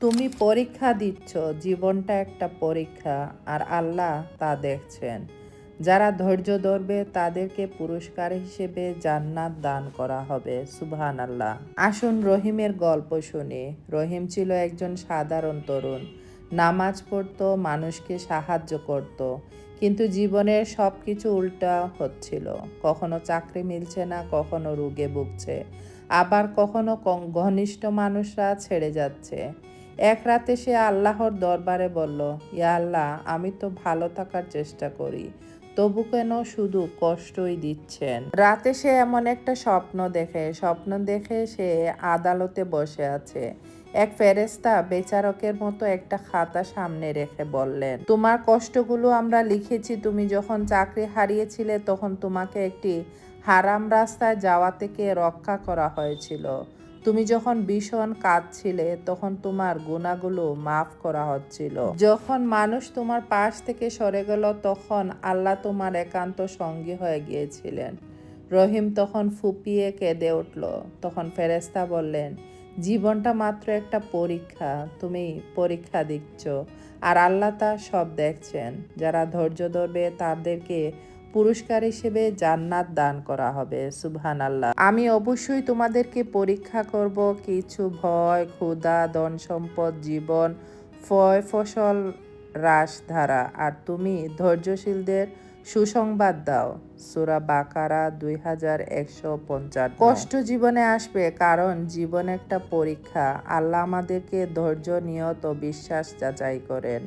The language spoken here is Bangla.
তুমি পরীক্ষা দিচ্ছ, জীবনটা একটা পরীক্ষা, আর আল্লাহ তা দেখছেন। যারা ধৈর্য ধরবে তাদেরকে পুরস্কার হিসেবে জান্নাত দান করা হবে। সুবহানাল্লাহ। আসুন রহিমের গল্প শুনি। রহিম ছিল একজন সাধারণ তরুণ। নামাজ পড়তো, মানুষকে সাহায্য করত, কিন্তু জীবনের সব কিছু উল্টা হচ্ছিল। কখনো চাকরি মিলছে না, কখনো রোগে ভুগছে, আবার কখনো ঘনিষ্ঠ মানুষরা ছেড়ে যাচ্ছে। এক রাতে সে আল্লাহর দরবারে বলল, ইয়া আল্লাহ, আমি তো ভালো থাকার চেষ্টা করি, তবু কেন শুধু কষ্টই দিচ্ছেন। রাতে সে এমন একটা স্বপ্ন দেখে সে আদালতে বসে আছে। এক ফেরেশতা বেচারকের মতো একটা খাতা সামনে রেখে বললেন, তোমার কষ্টগুলো আমরা লিখেছি। তুমি যখন চাকরি হারিয়েছিলে তখন তোমাকে একটি হারাম রাস্তায় যাওয়া থেকে রক্ষা করা হয়েছিল। তুমি যখন ভীষণ কাঁদছিলে তখন তোমার গুনাহগুলো মাফ করা হচ্ছিল। যখন মানুষ তোমার পাশ থেকে সরে গেল তখন আল্লাহ তোমার একান্ত সঙ্গী হয়ে গিয়েছিলেন। রহিম তখন ফুপিয়ে কেঁদে উঠল। তখন ফেরেশতা বললেন, জীবনটা মাত্র একটা পরীক্ষা, তুমি পরীক্ষা দিচ্ছ, আর আল্লাহ তা সব দেখছেন। যারা ধৈর্য ধরবে তাদেরকে পুরস্কার হিসেবে জান্নাত দান করা হবে। সুবহানাল্লাহ। আমি অবশ্যই তোমাদেরকে পরীক্ষা করব। কিছু ভয়, ক্ষুধা, ধন সম্পদ, জীবন, ফসল, হ্রাস ধারা, আর তুমি ধৈর্যশীলদের সুসংবাদ দাও। সূরা বাকারা 2155। কষ্ট জীবনে আসবে, কারণ জীবন একটা পরীক্ষা। আল্লাহ আমাদেরকে ধৈর্য, নিয়ত ও বিশ্বাস যাচাই করেন।